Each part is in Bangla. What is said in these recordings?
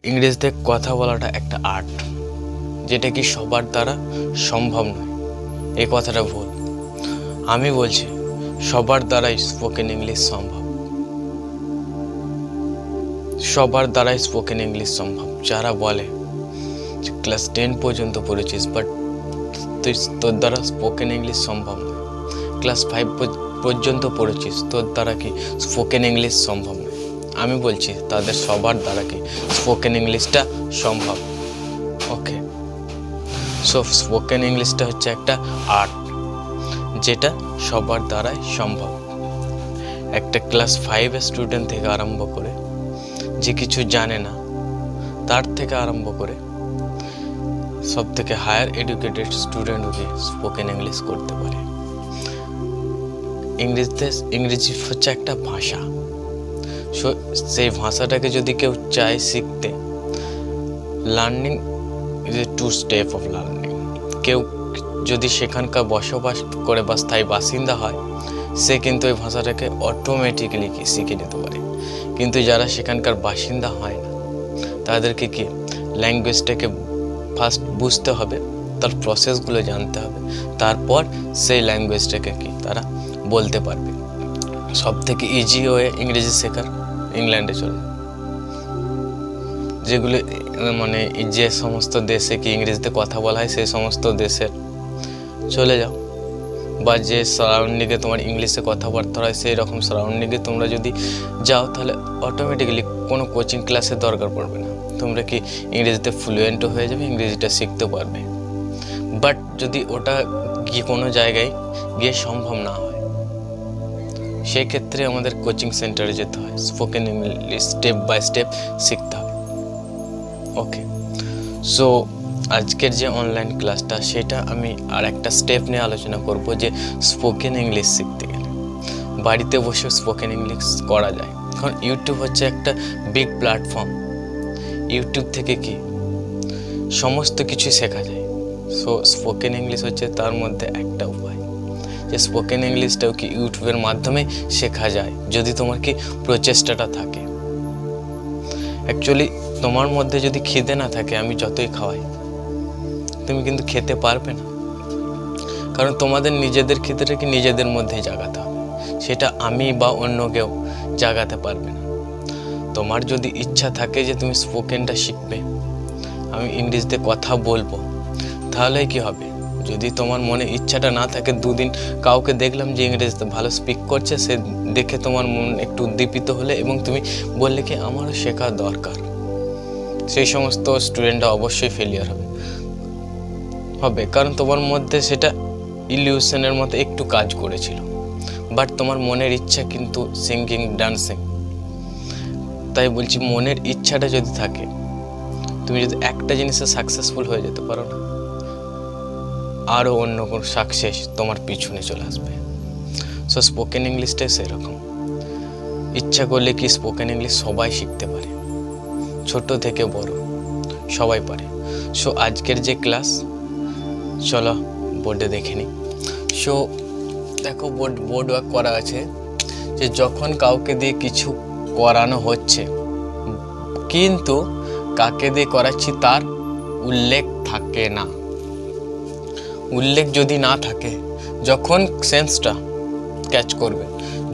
ইংরেজিতে কথা বলাটা একটা আর্ট, যেটা কি সবার দ্বারা সম্ভব নয়। এই কথাটা ভুল। আমি বলছি সবার দ্বারাই স্পোকেন ইংলিশ সম্ভব, সবার দ্বারাই স্পোকেন ইংলিশ সম্ভব। যারা বলে যে ক্লাস 10 পর্যন্ত পড়েছিস বাট তোর দ্বারা স্পোকেন ইংলিশ সম্ভব নয়, ক্লাস 5 পর্যন্ত পড়েছিস তোর দ্বারা কি স্পোকেন ইংলিশ সম্ভব নয়, আমি বলছি তাদের সবার দ্বারা কি স্পোকেন ইংলিশটা সম্ভব। ওকে, সো স্পোকেন ইংলিশটা হচ্ছে একটা আর্ট, যেটা সবার দ্বারাই সম্ভব। একটা ক্লাস 5 স্টুডেন্ট থেকে আরম্ভ করে, যে কিছু জানে না তার থেকে আরম্ভ করে সব থেকে হায়ার এডুকেটেড স্টুডেন্টকে স্পোকেন ইংলিশ করতে পারে। ইংরেজি হচ্ছে একটা ভাষা। সো সেই ভাষাটাকে যদি কেউ চায় শিখতে, learning is a 2 step of learning. কেউ যদি সেখানকার বসবাস করে বা স্থায়ী বাসিন্দা হয়, সে কিন্তু ওই ভাষাটাকে অটোমেটিক্যালি শিখে নিতে পারে। কিন্তু যারা সেখানকার বাসিন্দা হয় না, তাদেরকে কি ল্যাঙ্গুয়েজটাকে ফার্স্ট বুঝতে হবে, তার প্রসেসগুলো জানতে হবে, তারপর সেই ল্যাঙ্গুয়েজটাকে কি তারা বলতে পারবে। সব থেকে ইজি ওয়ে ইংরেজি শেখার, ইংল্যান্ডে চলে, যেগুলো মানে যে সমস্ত দেশে কি ইংরেজিতে কথা বলা হয় সেই সমস্ত দেশের চলে যাও, বা যে সারাউন্ডিংয়ে তোমার ইংলিশে কথাবার্তা হয় সেই রকম সারাউন্ডিংয়ে তোমরা যদি যাও, তাহলে অটোমেটিক্যালি কোনো কোচিং ক্লাসের দরকার পড়বে না, তোমরা কি ইংরেজিতে ফ্লুয়েন্টও হয়ে যাবে, ইংরেজিটা শিখতে পারবে। বাট যদি ওটা গিয়ে কোনো জায়গায় গিয়ে সম্ভব না হয়, সেক্ষেত্রে আমাদের কোচিং সেন্টারে যেতে হয়, spoken English step by step শিখতে হবে। ওকে, সো আজকের যে অনলাইন ক্লাসটা, সেটা আমি আর একটা স্টেপ নিয়ে আলোচনা করব, যে স্পোকেন ইংলিশ শিখতে গেলে বাড়িতে বসে স্পোকেন ইংলিশ করা যায়। কারণ ইউটিউব হচ্ছে একটা বিগ প্ল্যাটফর্ম, ইউটিউব থেকে কি সমস্ত কিছু শেখা যায়। সো স্পোকেন ইংলিশ হচ্ছে তার মধ্যে একটা উপায়, যে স্পোকেন ইংলিশটাও কি ইউটিউবের মাধ্যমে শেখা যায়, যদি তোমার কি প্রচেষ্টাটা থাকে। অ্যাকচুয়ালি তোমার মধ্যে যদি খিদে না থাকে, আমি যতই খাওয়াই, তুমি কিন্তু খেতে পারবে না। কারণ তোমাদের নিজেদের খিদেটা কি নিজেদের মধ্যেই জাগাতে হবে, সেটা আমি বা অন্য কেউ জাগাতে পারবে না। তোমার যদি ইচ্ছা থাকে যে তুমি স্পোকেনটা শিখবে, আমি ইংরেজিতে কথা বলবো, তাহলে কি হবে? যদি তোমার মনে ইচ্ছাটা না থাকে, দুদিন কাউকে দেখলাম যে ইংরেজিতে ভালো স্পিক করছে, সে দেখে তোমার মন একটু উদ্দীপিত হলে এবং তুমি বললে কি আমারও শেখা দরকার, সেই সমস্ত স্টুডেন্টরা অবশ্যই ফেলিয়ার হবে। কারণ তোমার মধ্যে সেটা ইলিউশনের মতো একটু কাজ করেছিল, বাট তোমার মনের ইচ্ছা কিন্তু সিঙ্গিং, ডান্সিং। তাই বলছি, মনের ইচ্ছাটা যদি থাকে, তুমি যদি একটা জিনিসে সাকসেসফুল হয়ে যেতে পারো না, আরও অন্য কোনো সাকসেস তোমার পিছনে চলে আসবে। সো স্পোকেন ইংলিশটাই সেরকম, ইচ্ছা করলে কি স্পোকেন ইংলিশ সবাই শিখতে পারে, ছোট থেকে বড় সবাই পারে। সো আজকের যে ক্লাস, চলো বোর্ডে দেখে নিই। সো দেখো, বোর্ড ওয়ার্ক করা আছে যে যখন কাউকে দিয়ে কিছু করানো হচ্ছে, কিন্তু কাকে দিয়ে করাচ্ছি তার উল্লেখ থাকে না। উল্লেখ যদি না থাকে, যখন সেন্সটা ক্যাচ করবে,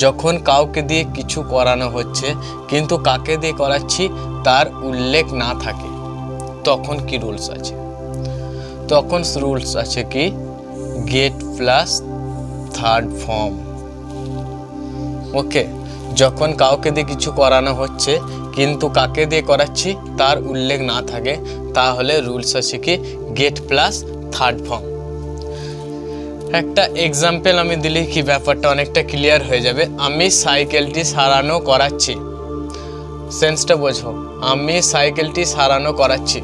যখন কাউকে দিয়ে কিছু করানো হচ্ছে কিন্তু কাকে দিয়ে করাচ্ছি তার উল্লেখ না থাকে, তখন কি রুলস আছে? তখন রুলস আছে কি গেট প্লাস থার্ড ফর্ম। ওকে, যখন কাউকে দিয়ে কিছু করানো হচ্ছে কিন্তু কাকে দিয়ে করাচ্ছি তার উল্লেখ না থাকে, তাহলে রুলস আছে কি গেট প্লাস থার্ড ফর্ম। একটা এক্সাম্পল আমি দিলে কি ব্যাপারটা অনেকটা ক্লিয়ার হয়ে যাবে। আমি সাইকেলটি সারানো করাচ্ছি, সেন্সটা বোঝো, আমি সাইকেলটি সারানো করাচ্ছি।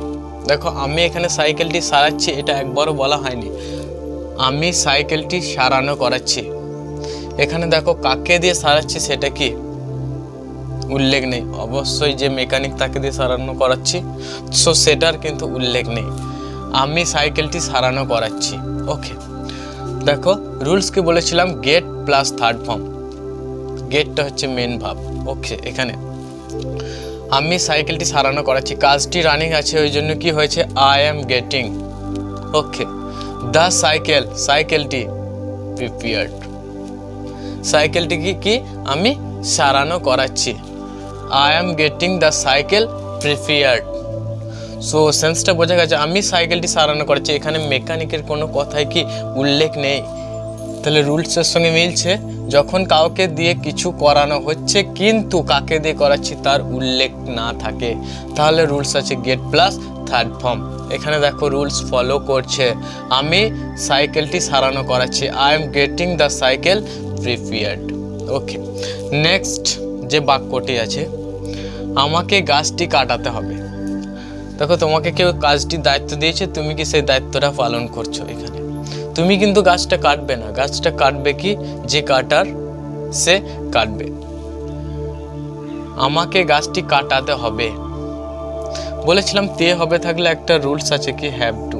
দেখো, আমি এখানে সাইকেলটি সারাচ্ছি এটা একবারও বলা হয়নি, আমি সাইকেলটি সারানো করাচ্ছি। এখানে দেখো কাকে দিয়ে সারাচ্ছি সেটা কি উল্লেখ নেই, অবশ্যই যে মেকানিক তাকে দিয়ে সারানো করাচ্ছি, সো সেটার কিন্তু উল্লেখ নেই। আমি সাইকেলটি সারানো করাচ্ছি। ওকে, দেখো রুলসকে বলেছিলাম গেট প্লাস থার্ড ফর্ম, গেটটা হচ্ছে মেন ভাব। ওকে, এখানে আমি সাইকেলটি সারানো করাচ্ছি, কাজটি রানিং আছে, ওই জন্য কি হয়েছে I am getting. Okay, the সাইকেলটি প্রিপেয়ার্ড, সাইকেলটি কি আমি সারানো করাচ্ছি। I am getting the cycle prepared. So সেন্সটা বোঝা গেছে, আমি সাইকেলটি সারানো করাচ্ছি। এখানে মেকানিকের কোনো কথাই কি উল্লেখ নেই, তাহলে রুলসের সঙ্গে মিলছে। যখন কাউকে দিয়ে কিছু করানো হচ্ছে কিন্তু কাকে দিয়ে করাচ্ছি তার উল্লেখ না থাকে, তাহলে রুলস আছে গেট প্লাস থার্ড ফর্ম। এখানে দেখো রুলস ফলো করছে, আমি সাইকেলটি সারানো করাচ্ছি। I am getting the cycle prepared. Okay, next যে বাক্যটি আছে, আমাকে গাছটি কাটাতে হবে। দেখো তোমাকে কেউ কাজটির দায়িত্ব দিয়েছে, তুমি কি সেই দায়িত্বটা পালন করছো? এখানে তুমি কিন্তু গাছটা কাটবে না, গাছটা কাটবে কি যে কাটার সে কাটবে। আমাকে গাছটি কাটাতে হবে বলেছিলাম, তে হবে থাকলে একটা রুলস আছে কি হ্যাভ টু।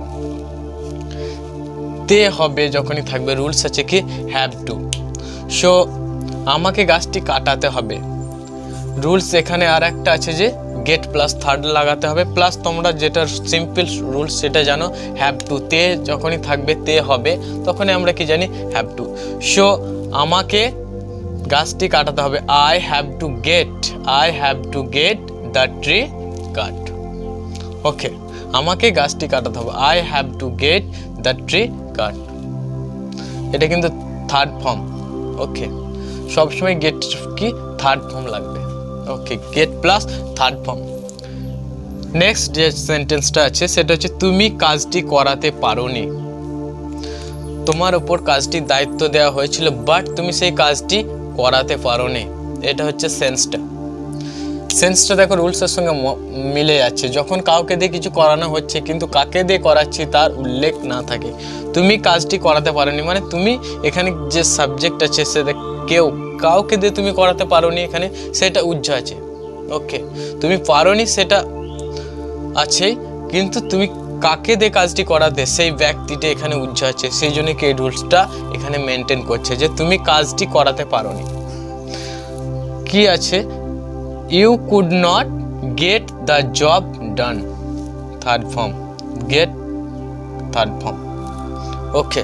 তে হবে যখনই থাকবে রুলস আছে কি হ্যাভ টু। সো আমাকে গাছটি কাটাতে হবে, রুলস এখানে আর একটা আছে যে গেট প্লাস থার্ড লাগাতে হবে, প্লাস তোমরা যেটা সিম্পল রুলস সেটা জানো হ্যাভ টু। তে যখনই থাকবে তে হবে তখনই আমরা কি জানি হ্যাভ টু। সো আমাকে গাছটি কাটাতে হবে, I have to get the tree cut. Okay, আমাকে গাছটি কাটাতে হবে, I have to get the tree cut. এটা কিন্তু থার্ড ফর্ম। ওকে, সবসময় গেট কি থার্ড ফর্ম লাগবে। Okay, get plus third form. Next যে সেন্টেন্সটা আছে সেটা হচ্ছে তুমি কাজটি করাতে পারোনি। তোমার উপর কাজটির দায়িত্ব দেওয়া হয়েছিল বাট তুমি সেই কাজটি করাতে পারোনি। এটা হচ্ছে সেন্সটা দেখো রুলসের সঙ্গে মিলে যাচ্ছে। যখন কাউকে দিয়ে কিছু করানো হচ্ছে কিন্তু কাকে দিয়ে করাচ্ছি তার উল্লেখ না থাকে, তুমি কাজটি করাতে পারোনি মানে তুমি এখানে যে সাবজেক্ট আছে সেটা কাউকে দিয়ে তুমি করাতে পারোনি, এখানে সেটা উজ্জ আছে। ওকে, তুমি পারোনি সেটা আছে, কিন্তু তুমি কাকে দিয়ে কাজটি করাতে সেই ব্যক্তিটা এখানে উজ্জ আছে, সেই জন্য কি এই রুলসটা এখানে মেনটেন করছে যে তুমি কাজটি করাতে পারোনি। কি আছে, you could not get the job done, third form, get third form. Okay,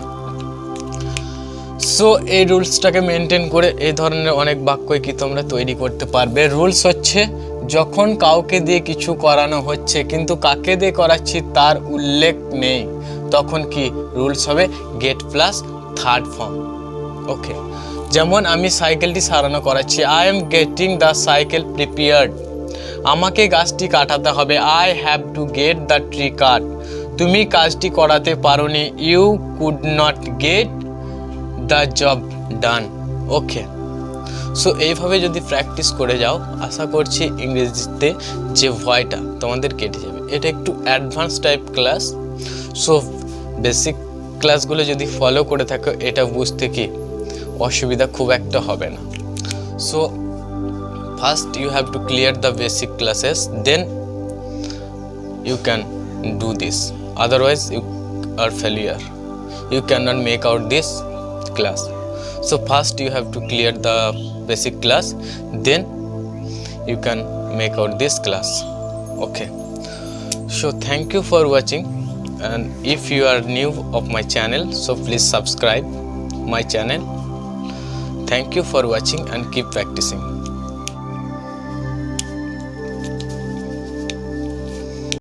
so এই রুলসটাকে মেনটেন করে এই ধরনের অনেক বাক্যই কি তোমরা তৈরি করতে পারবে। রুলস হচ্ছে যখন কাউকে দিয়ে কিছু করানো হচ্ছে কিন্তু কাকে দিয়ে করাচ্ছি তার উল্লেখ নেই, তখন কি রুলস হবে get plus third form. Okay, যেমন আমি সাইকেলটি সারানো করাচ্ছি, I am getting the cycle prepared. আমাকে গাছটি কাটাতে হবে, I have to get the tree cut. তুমি কাজটি করাতে পারোনি, you could not get the job done. Okay, so এইভাবে যদি প্র্যাকটিস করে যাও আশা করছি ইংরেজিতে যে ভয়টা তোমাদের কেটে যাবে। এটা একটু advance type class, so basic ক্লাসগুলো যদি ফলো করে থাকো এটা বুঝতে কি অসুবিধা খুব একটা হবে না। So first you have to clear the basic classes, then you can do this, otherwise you are failure, you cannot make out this class. So first you have to clear the basic class, then you can make out this class. Okay, so thank you for watching, and if you are new of my channel, so please subscribe my channel. Thank you for watching and keep practicing.